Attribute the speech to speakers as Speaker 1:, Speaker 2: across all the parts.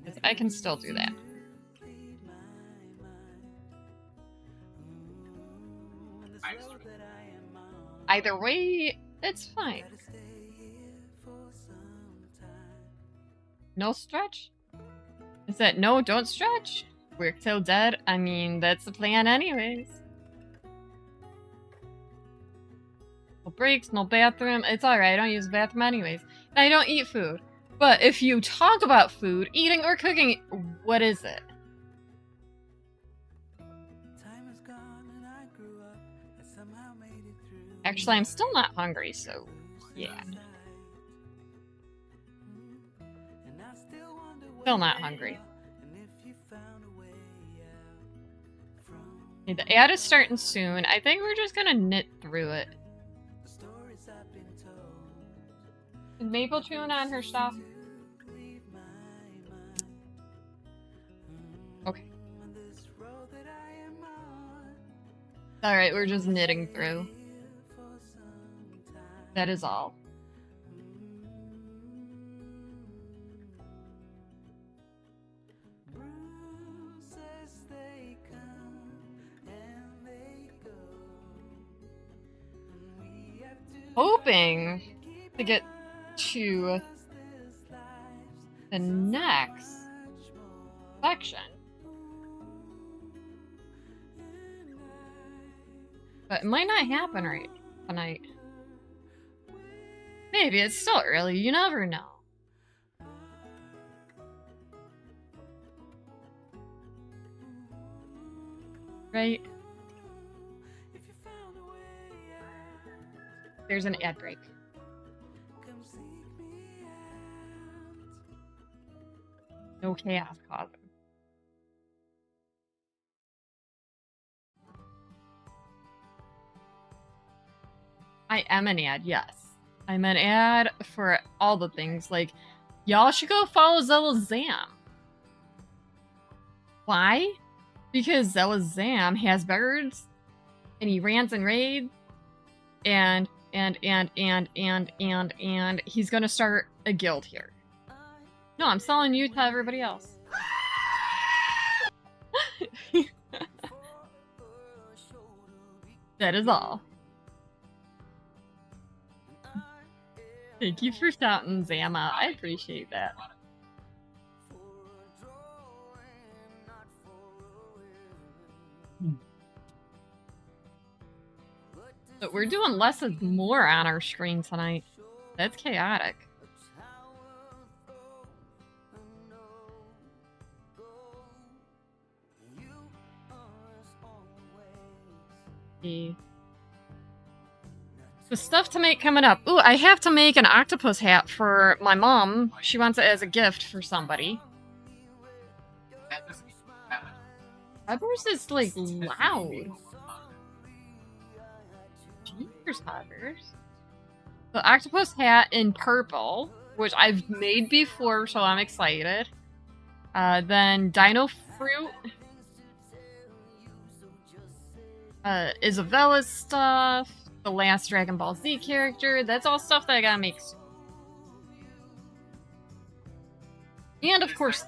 Speaker 1: 'Cause I can still do that. Either way, it's fine. No stretch? Is that no, don't stretch? Work till dead? I mean, that's the plan anyways. No breaks, no bathroom. It's alright, I don't use the bathroom anyways. And I don't eat food. But if you talk about food, eating or cooking, what is it? Actually, I'm still not hungry, so yeah. Still not hungry. Okay, the ad is starting soon. I think we're just gonna knit through it. Is Maple chewing on her stuff? Okay. Alright, we're just knitting through. That is all. Hoping to get to the next section. But it might not happen right tonight. Maybe it's still early, you never know. Right? There's an ad break. No chaos causing. I am an ad, yes. I'm an ad for all the things. Like, y'all should go follow Zella Zam. Why? Because Zella Zam has birds, and he rants and raids, and he's gonna start a guild here. No, I'm selling you to everybody else. That is all. Thank you for shouting Zama. I appreciate that. But we're doing less is more on our screen tonight. That's chaotic. The stuff to make coming up. Ooh, I have to make an octopus hat for my mom. She wants it as a gift for somebody. Peppers is like loud. Jeepers Peppers. The octopus hat in purple, which I've made before, so I'm excited. Then Dino Fruit. Isabella's stuff. The last Dragon Ball Z character. That's all stuff that I gotta make. And of course,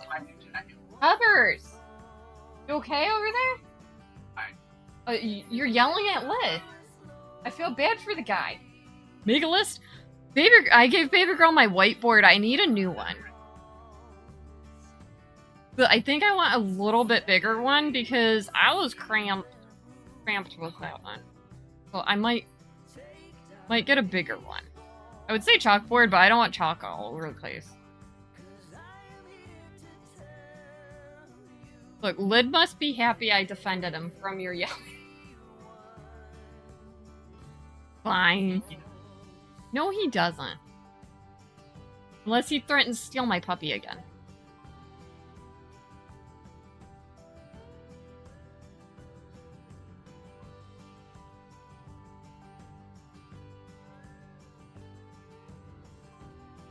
Speaker 1: Peppers. You okay over there? You're yelling at Lit. I feel bad for the guy. Make a list. I gave Baby Girl my whiteboard. I need a new one. But I think I want a little bit bigger one because I was cramped with that one. So I might get a bigger one. I would say chalkboard, but I don't want chalk all over the place. Look, Lid must be happy I defended him from your yelling. Fine. No, he doesn't. Unless he threatens to steal my puppy again.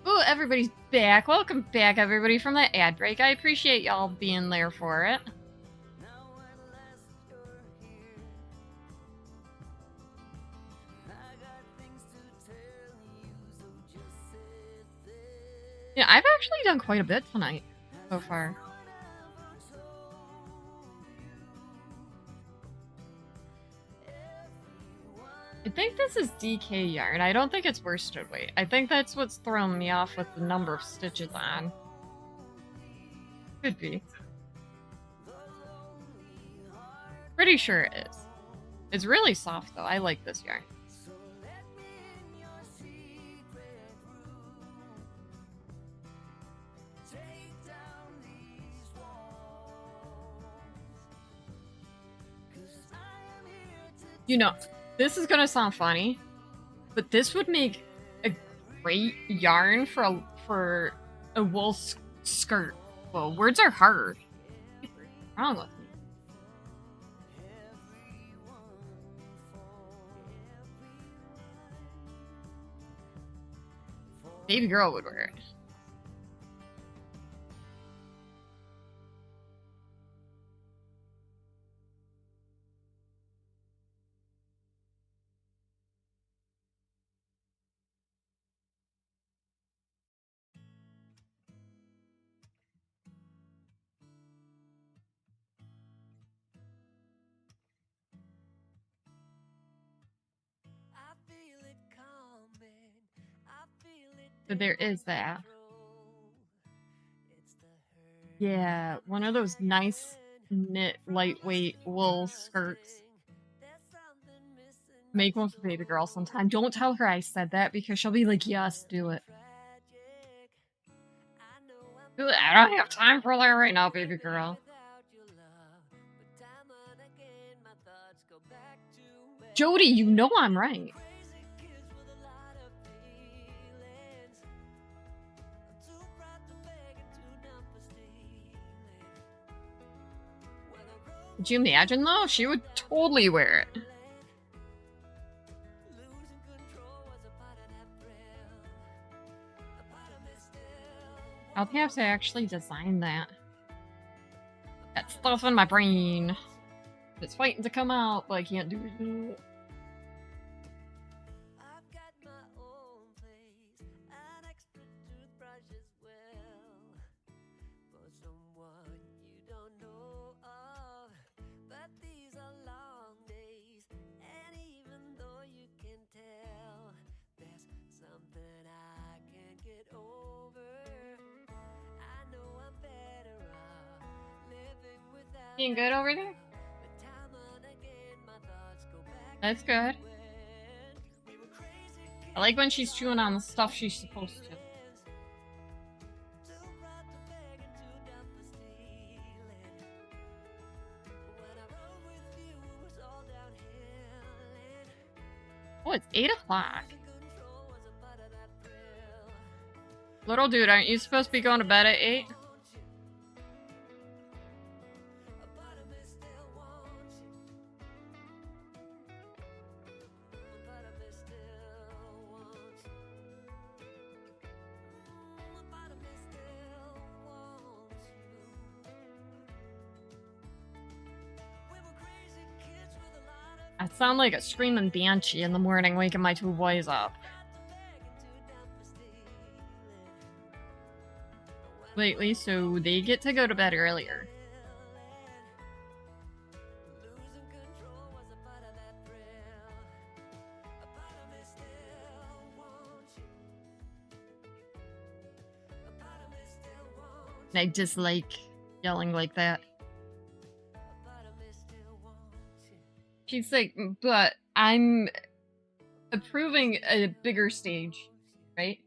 Speaker 1: Ooh, everybody's back. Welcome back, everybody, from that ad break. I appreciate y'all being there for it. Yeah, I've actually done quite a bit tonight. so far. I think this is DK yarn. I don't think it's worsted weight. I think that's what's throwing me off with the number of stitches on. Could be. Pretty sure it is. It's really soft though. I like this yarn. You know, this is gonna sound funny, but this would make a great yarn for a wool skirt. Well, words are hard. What's wrong with me? Baby girl would wear it. So there is that. Yeah, one of those nice knit lightweight wool skirts. Make one for baby girl sometime. Don't tell her I said that because she'll be like, yes, do it. I don't have time for that right now, baby girl. Jody, you know I'm right. Could you imagine though? She would totally wear it. I'll have to actually design that. That stuff in my brain. It's fighting to come out, but I can't do it. Being good over there? That's good. I like when she's chewing on the stuff she's supposed to. Oh, it's 8 o'clock. Little dude, aren't you supposed to be going to bed at 8? I sound like a screaming banshee in the morning, waking my 2 boys up. Lately, so they get to go to bed earlier. And I dislike yelling like that. She's like, but I'm approving a bigger stage, right?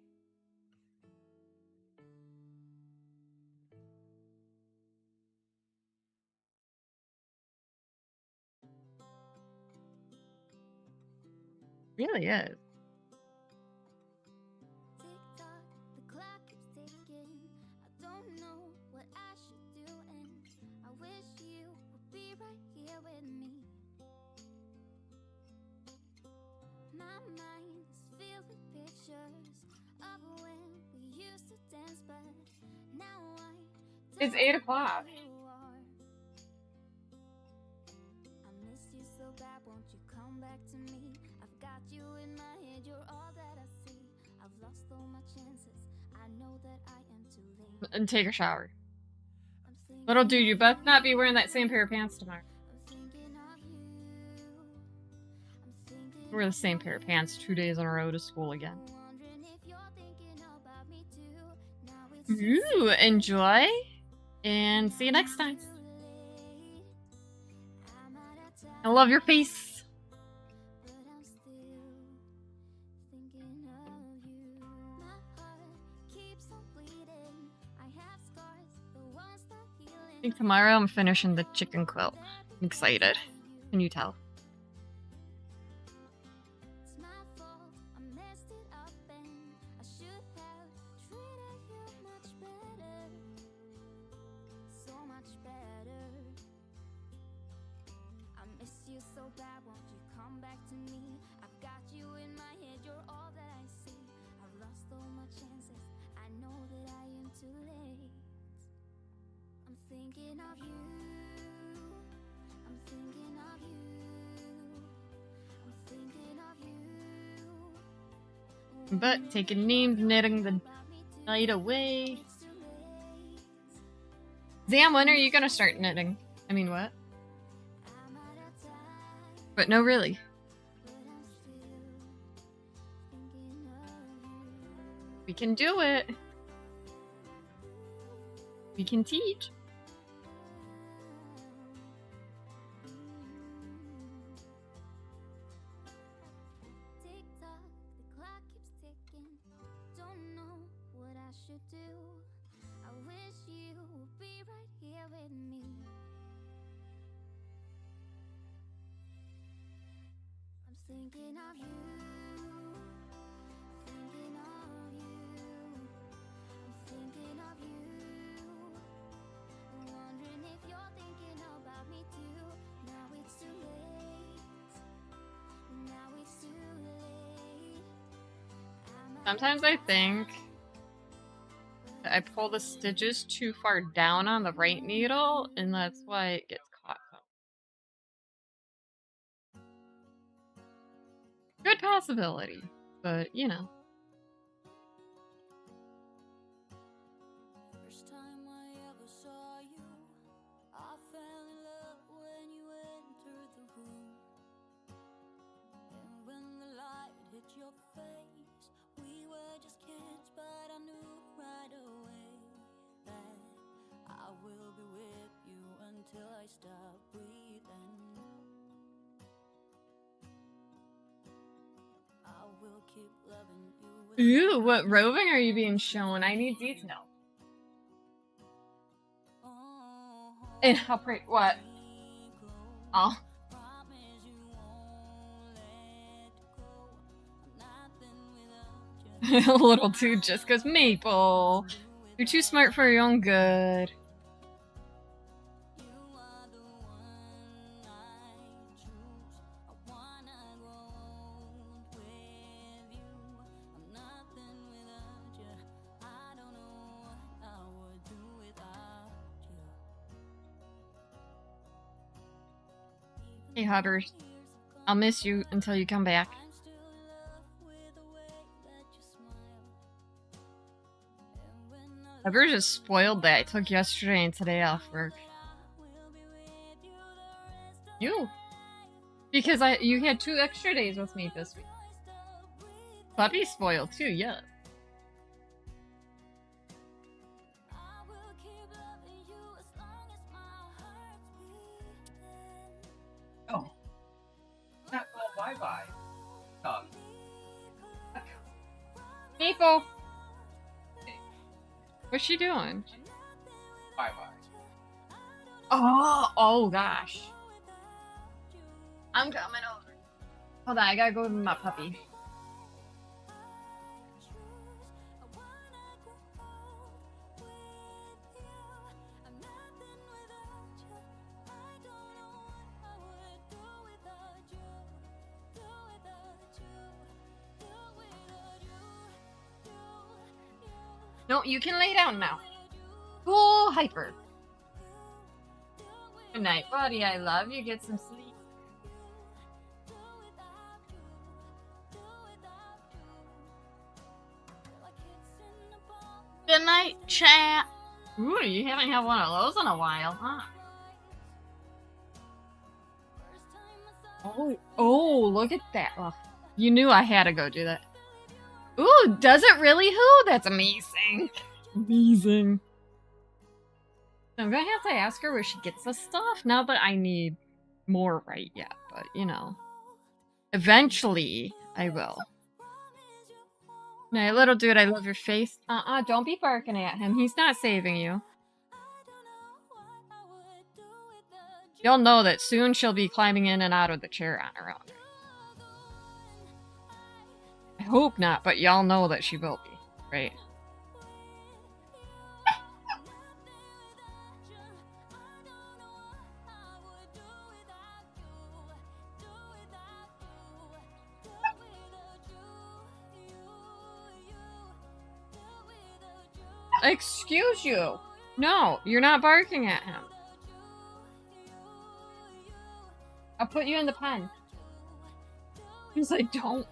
Speaker 1: Really is. It's 8 o'clock. And take a shower. Little dude, you best not be wearing that same pair of pants tomorrow. Wear the same pair of pants 2 days in a row to school again. Ooh, enjoy, and see you next time. I love your face. I think tomorrow I'm finishing the chicken quilt. I'm excited. Can you tell? But taking names, knitting the night away. Zam, when are you gonna start knitting? I mean, what? But no, really. We can do it. We can teach.
Speaker 2: Thinking of you, thinking of you, I'm thinking of you, wondering if you're thinking about me too. Now it's too late, now it's too late.
Speaker 1: Sometimes I think that I pull the stitches too far down on the right needle, and that's why it gets caught. Good possibility, but you know.
Speaker 2: First time I ever saw you, I fell in love when you entered the room. And when the light hit your face, we were just kids, but I knew right away that I will be with you until I stop breathing. Will keep loving you.
Speaker 1: Ooh, what roving are you being shown? I need these to know. And how pretty. What? Oh. A little too just goes Maple. You're too smart for your own good. Hey, Hubbard. I'll miss you until you come back. Hubbard just spoiled that I took yesterday and today off work. You. Because you had 2 extra days with me this week. Puppy's spoiled too, yeah.
Speaker 3: Oh. Not well, bye-bye.
Speaker 1: Maple! What's she doing?
Speaker 3: Bye-bye.
Speaker 1: Oh gosh. I'm coming over. Hold on, I gotta go with my puppy. No, you can lay down now. Cool hyper. Good night, buddy. I love you. Get some sleep. Good night, chat. Ooh, you haven't had one of those in a while, huh? Oh, look at that. Oh, you knew I had to go do that. Ooh, does it really, Who? That's amazing. Amazing. I'm gonna have to ask her where she gets this stuff now that I need more right yet, but you know. Eventually, I will. Hey, little dude, I love your face. Don't be barking at him. He's not saving you. You'll know that soon she'll be climbing in and out of the chair on her own. I hope not, but y'all know that she will be, right? Excuse you. No, you're not barking at him. I'll put you in the pen. He's like, don't.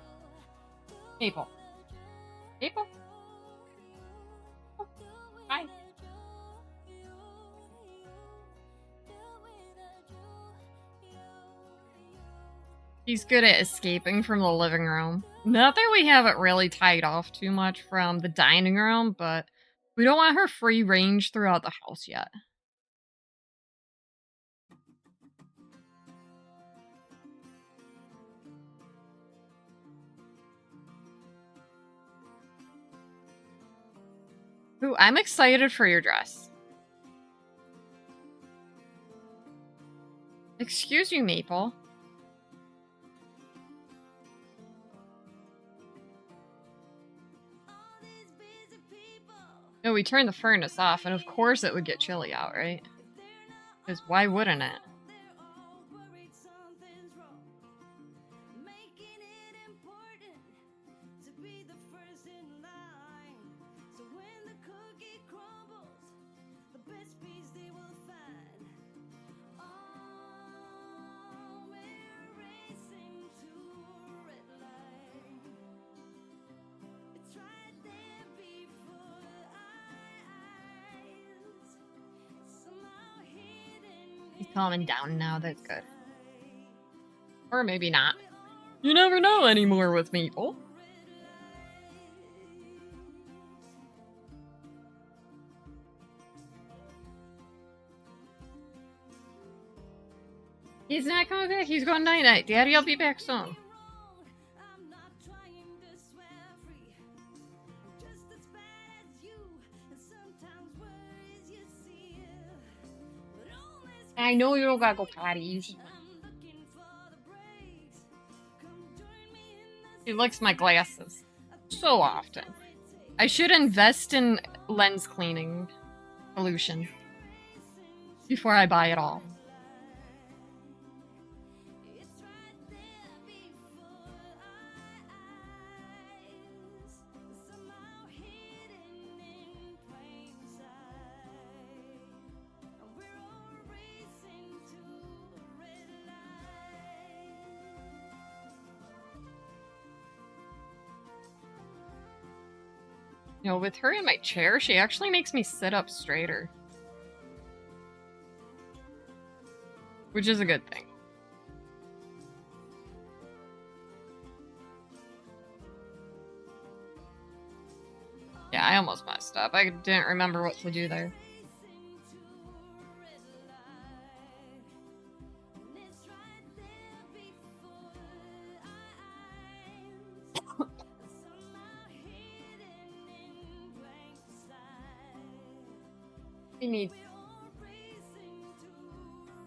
Speaker 1: Maple. Maple? Oh, hi. He's good at escaping from the living room. Not that we have it really tied off too much from the dining room, but we don't want her free range throughout the house yet. Ooh, I'm excited for your dress. Excuse you, Maple. No, we turned the furnace off, and of course it would get chilly out, right? Because why wouldn't it? He's calming down now, that's good. Or maybe not. You never know anymore with Maple. He's not coming back, he's going night-night. Daddy, I'll be back soon. I know you don't gotta go potty. He licks my glasses so often. I should invest in lens cleaning solution before I buy it all. You know, with her in my chair, she actually makes me sit up straighter. Which is a good thing. Yeah, I almost messed up. I didn't remember what to do there. We need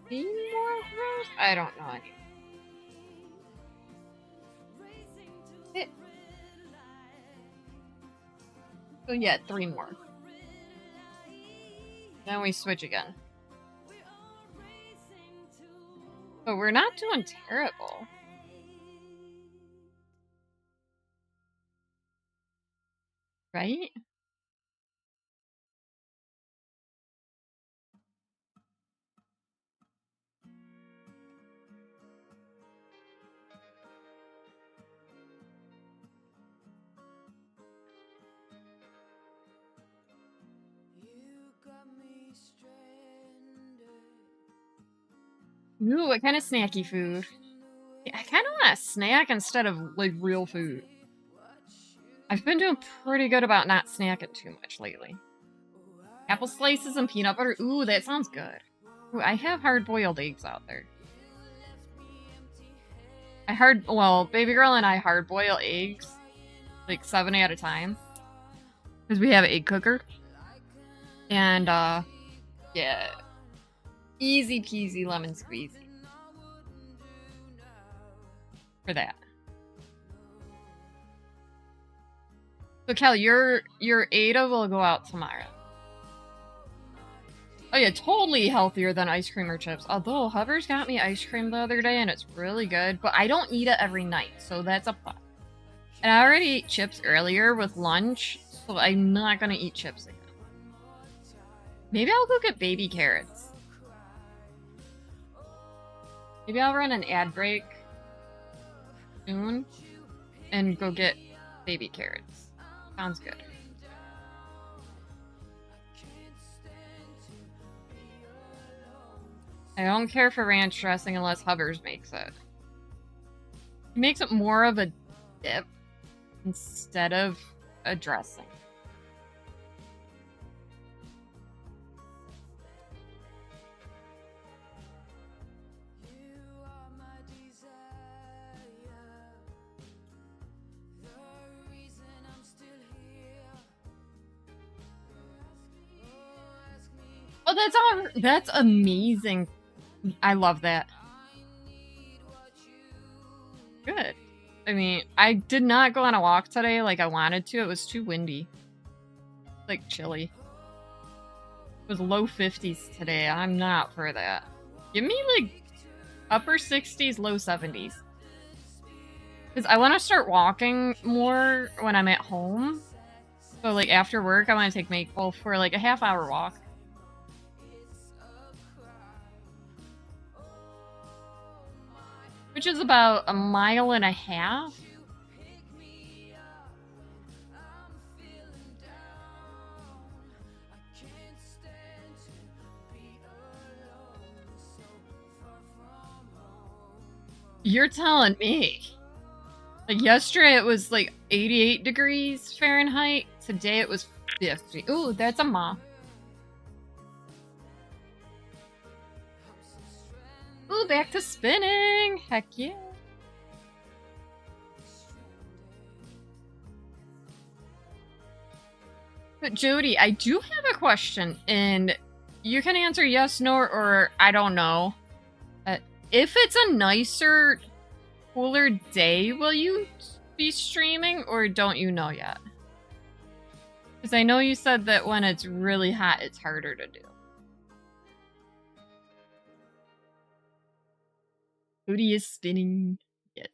Speaker 1: 3 more rows? I don't know any. So yeah, 3 more. Then we switch again. But we're not doing terrible. Right?
Speaker 2: You got
Speaker 1: Ooh, what kind of snacky food? Yeah, I kind of want a snack instead of like real food. I've been doing pretty good about not snacking too much lately. Apple slices and peanut butter. Ooh, that sounds good. Ooh, I have hard-boiled eggs out there. Well, baby girl and I hard-boil eggs like 7 at a time because we have an egg cooker. And yeah, easy peasy lemon squeezy for that. So Kel, your Ada will go out tomorrow. Oh yeah, totally healthier than ice cream or chips. Although Hovers got me ice cream the other day and it's really good, but I don't eat it every night, so that's a plus. And I already ate chips earlier with lunch, so I'm not gonna eat chips again. Maybe I'll go get baby carrots. Maybe I'll run an ad break soon and go get baby carrots. Sounds good. I don't care for ranch dressing unless Hovers makes it. He makes it more of a dip instead of a dressing. Oh, that's amazing. I love that. Good. I mean, I did not go on a walk today like I wanted to. It was too windy. Like chilly. It was low 50s today. I'm not for that. Give me like upper 60s, low 70s. Because I want to start walking more when I'm at home. So like after work, I want to take Maple for like a half-hour walk. Which is about a mile and a half. You're telling me. Like yesterday it was like 88 degrees Fahrenheit. Today it was 50. Ooh, that's a moth. Ooh, back to spinning! Heck yeah! But Jody, I do have a question, and you can answer yes, no, or I don't know. If it's a nicer, cooler day, will you be streaming, or don't you know yet? Because I know you said that when it's really hot, it's harder to do. Booty is spinning. Yes.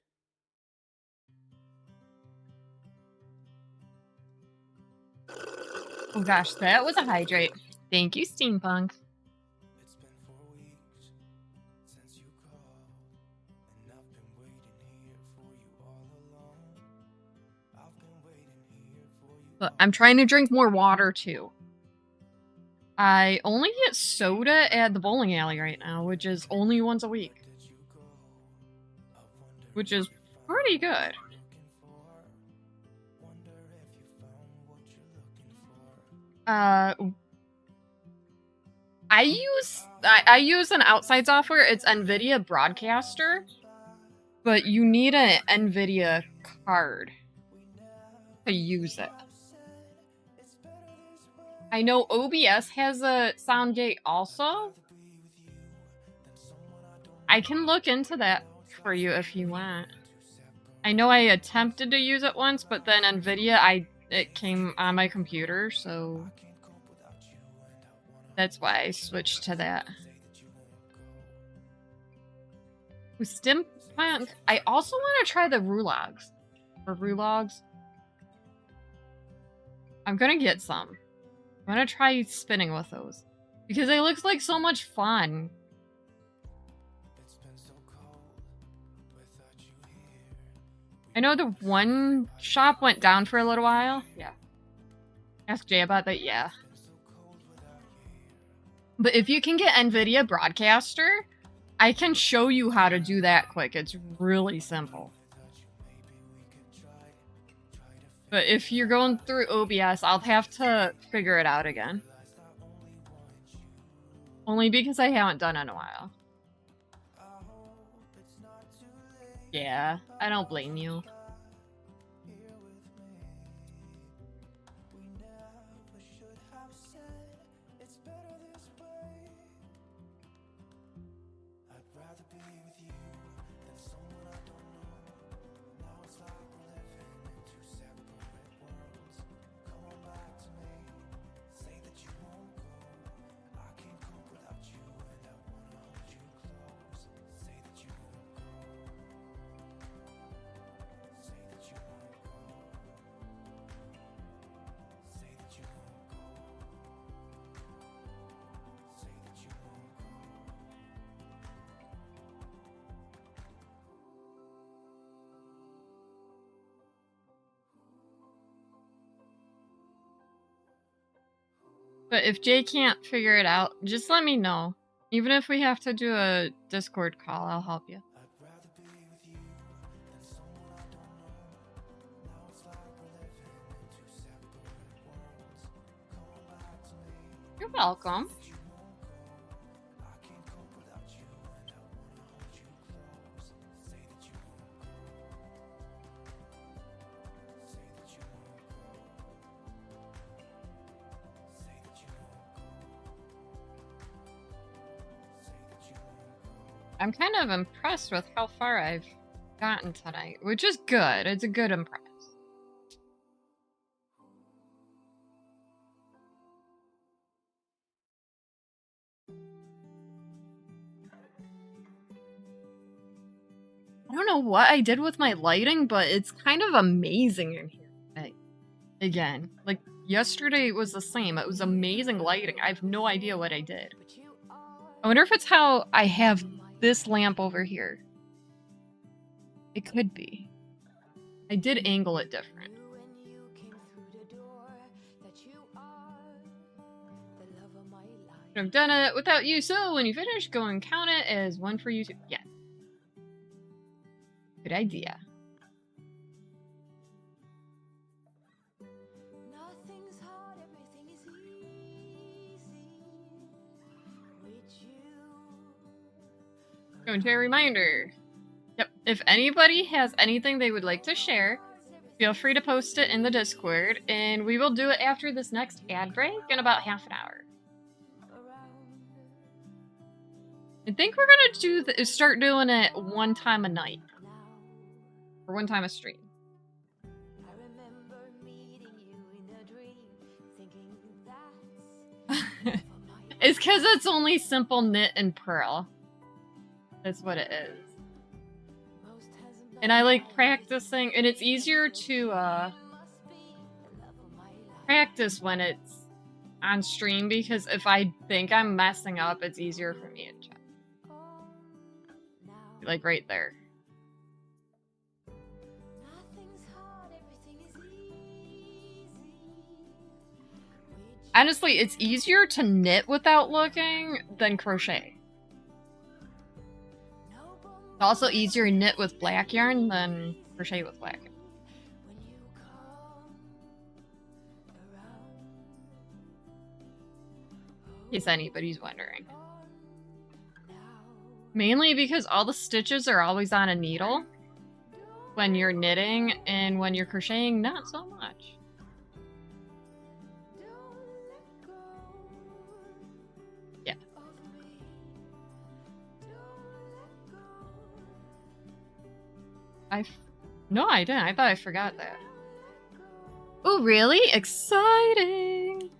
Speaker 1: Oh gosh, that was a hydrate. Thank you, Steampunk.
Speaker 4: It's been 4 weeks since you called, and I've been waiting here for you all along. I've been waiting here for you.
Speaker 1: But I'm trying to drink more water too. I only get soda at the bowling alley right now, which is only once a week. Which is pretty good. I use an outside software. It's NVIDIA Broadcaster, but you need an NVIDIA card to use it. I know OBS has a sound gate also. I can look into that for you if you want. I know I attempted to use it once, but then NVIDIA, it came on my computer, so that's why I switched to that. With Steampunk, I also want to try the Rulogs. Or Rulogs. I'm gonna get some. I'm gonna try spinning with those. Because it looks like so much fun. I know the one shop went down for a little while. Yeah. Ask Jay about that. Yeah. But if you can get NVIDIA Broadcaster, I can show you how to do that quick. It's really simple. But if you're going through OBS, I'll have to figure it out again. Only because I haven't done it in a while. Yeah, I don't blame you. But if Jay can't figure it out, just let me know. Even if we have to do a Discord call, I'll help you. You're welcome. I'm kind of impressed with how far I've gotten tonight, which is good. It's a good impress. I don't know what I did with my lighting, but it's kind of amazing in here. Again, like yesterday was the same. It was amazing lighting. I have no idea what I did. I wonder if it's how I have this lamp over here. It could be. I did angle it different. I've done it without you, so when you finish, go and count it as one for you too. Yeah. Good idea. Going to a reminder. Yep. If anybody has anything they would like to share, feel free to post it in the Discord, and we will do it after this next ad break in about half an hour. I think we're gonna start doing it one time a night. Or one time a stream. It's because it's only simple knit and purl. That's what it is. And I like practicing, and it's easier to practice when it's on stream, because if I think I'm messing up, it's easier for me to check. Like right there. Honestly, it's easier to knit without looking than crochet. It's also easier to knit with black yarn than crochet with black yarn. In case anybody's wondering. Mainly because all the stitches are always on a needle when you're knitting, and when you're crocheting, not so much. Yeah. No, I didn't. I thought I forgot that. Oh, really? Exciting!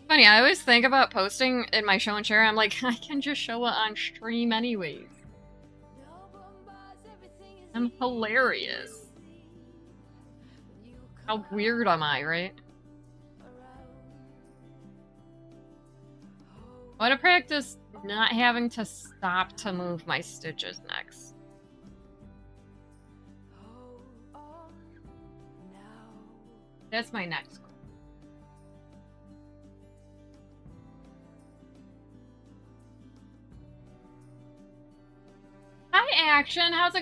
Speaker 1: Funny, I always think about posting in my show and share. I'm like, I can just show it on stream anyways. I'm hilarious. How weird am I, right? I want to practice not having to stop to move my stitches next. That's my next goal. action. How's it